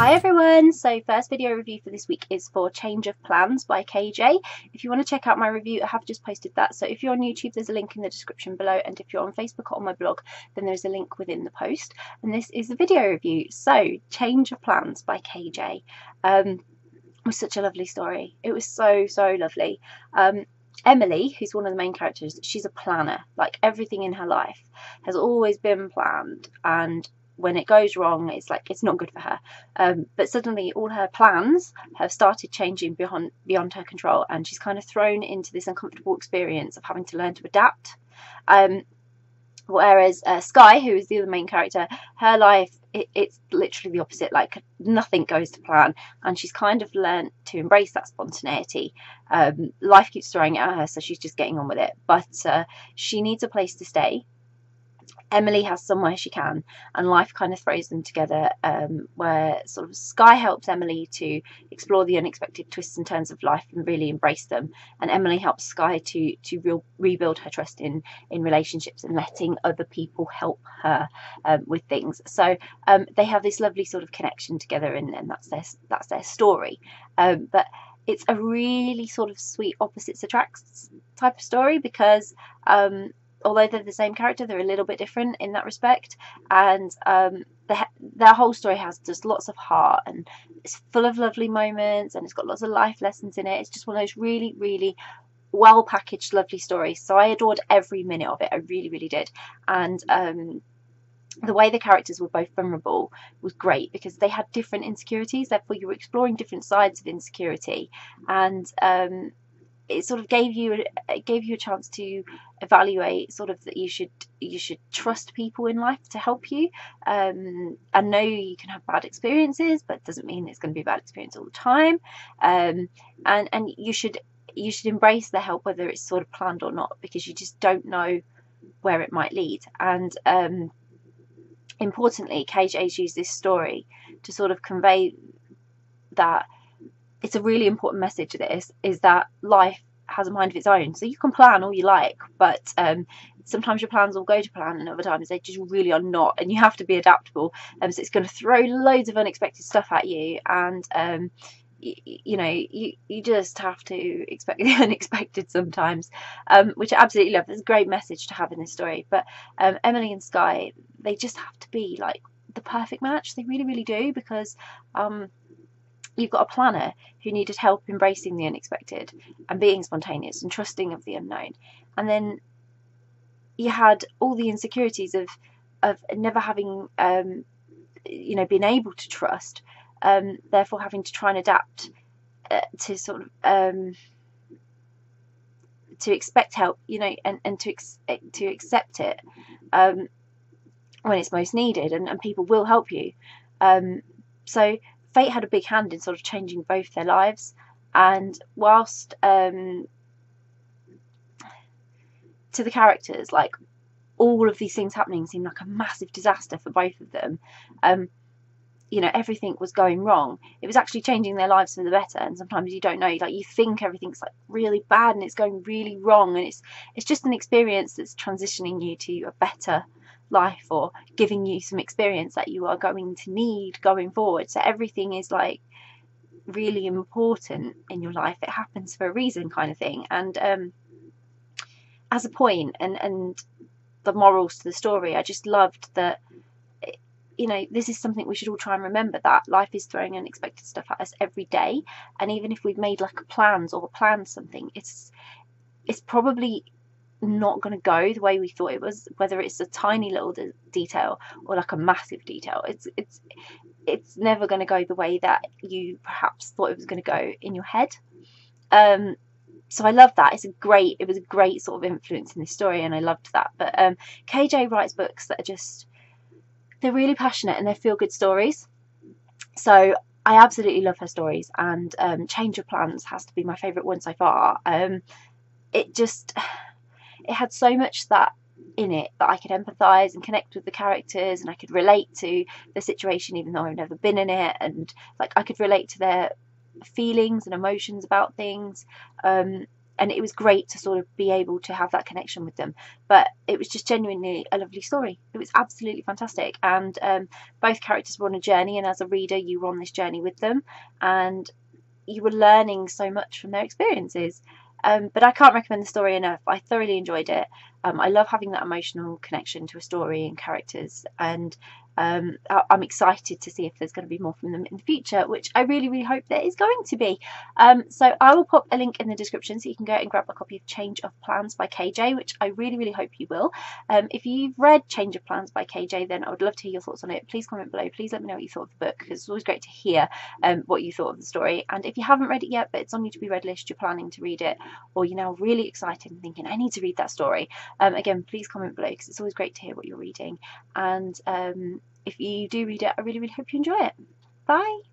Hi everyone! So first video review for this week is for Change of Plans by KJ. If you want to check out my review, I have just posted that. So if you're on YouTube, there's a link in the description below, and if you're on Facebook or on my blog, then there's a link within the post. And this is the video review. So Change of Plans by KJ. Was such a lovely story. It was so lovely. Emily, who's one of the main characters, she's a planner. Like, everything in her life has always been planned, and when it goes wrong, it's like it's not good for her. But suddenly all her plans have started changing beyond her control, and she's kind of thrown into this uncomfortable experience of having to learn to adapt. Whereas Sky, who is the other main character, her life, it's literally the opposite. Like, nothing goes to plan, and she's kind of learned to embrace that spontaneity. Life keeps throwing it at her, so she's just getting on with it. But she needs a place to stay. Emily has somewhere she can, and life kind of throws them together, where sort of Sky helps Emily to explore the unexpected twists and turns of life and really embrace them, and Emily helps Sky to rebuild her trust in relationships and letting other people help her with things. So they have this lovely sort of connection together, and that's their story. But it's a really sort of sweet opposites attracts type of story, because although they're the same character, they're a little bit different in that respect, and their whole story has just lots of heart, and it's full of lovely moments, and it's got lots of life lessons in it. It's just one of those really well packaged lovely stories. So I adored every minute of it. I really did. And the way the characters were both vulnerable was great, because they had different insecurities, therefore you were exploring different sides of insecurity, and it sort of gave you a chance to evaluate sort of that you should trust people in life to help you, and know you can have bad experiences, but it doesn't mean it's going to be a bad experience all the time, and you should embrace the help, whether it's sort of planned or not, because you just don't know where it might lead. And importantly, KJ's used this story to sort of convey that it's a really important message. This is that life has a mind of its own, so you can plan all you like, but sometimes your plans will go to plan, and other times they just really are not, and you have to be adaptable. So it's going to throw loads of unexpected stuff at you, and you just have to expect the unexpected sometimes, which I absolutely love. There's a great message to have in this story. But Emily and Sky, they just have to be like the perfect match. They really do, because you've got a planner who needed help embracing the unexpected and being spontaneous and trusting of the unknown, and then you had all the insecurities of never having been able to trust, therefore having to try and adapt to sort of to expect help, and to accept it when it's most needed, and people will help you. So fate had a big hand in sort of changing both their lives, and whilst to the characters, like, all of these things happening seemed like a massive disaster for both of them, everything was going wrong, it was actually changing their lives for the better. And sometimes you don't know, like, you think everything's like really bad and it's going really wrong, and it's just an experience that's transitioning you to a better life, or giving you some experience that you are going to need going forward. So everything is like really important in your life, it happens for a reason, kind of thing. And as a point, and the morals to the story, I just loved that this is something we should all try and remember, that life is throwing unexpected stuff at us every day, and even if we've made like plans or planned something, it's probably not going to go the way we thought it was, whether it's a tiny little detail or like a massive detail. It's never going to go the way that you perhaps thought it was going to go in your head. So I love that. It was a great sort of influence in this story, and I loved that. But KJ writes books that are they're really passionate, and they're feel-good stories. So I absolutely love her stories, and Change of Plans has to be my favourite one so far. It had so much that in it that I could empathise and connect with the characters, and I could relate to the situation even though I've never been in it, and like I could relate to their feelings and emotions about things. and it was great to sort of be able to have that connection with them. But it was just genuinely a lovely story. It was absolutely fantastic, and both characters were on a journey, and as a reader you were on this journey with them, and you were learning so much from their experiences. But I can't recommend the story enough. I thoroughly enjoyed it. I love having that emotional connection to a story and characters, and I'm excited to see if there's going to be more from them in the future, which I really, really hope there is going to be. So I will pop a link in the description so you can go and grab a copy of Change of Plans by KJ, which I really, really hope you will. If you've read Change of Plans by KJ, then I would love to hear your thoughts on it. Please comment below. Please let me know what you thought of the book, because it's always great to hear what you thought of the story. And if you haven't read it yet, but it's on your to be read list, you're planning to read it, or you're now really excited and thinking, I need to read that story, again, please comment below, because it's always great to hear what you're reading. And if you do read it, I really, really hope you enjoy it. Bye.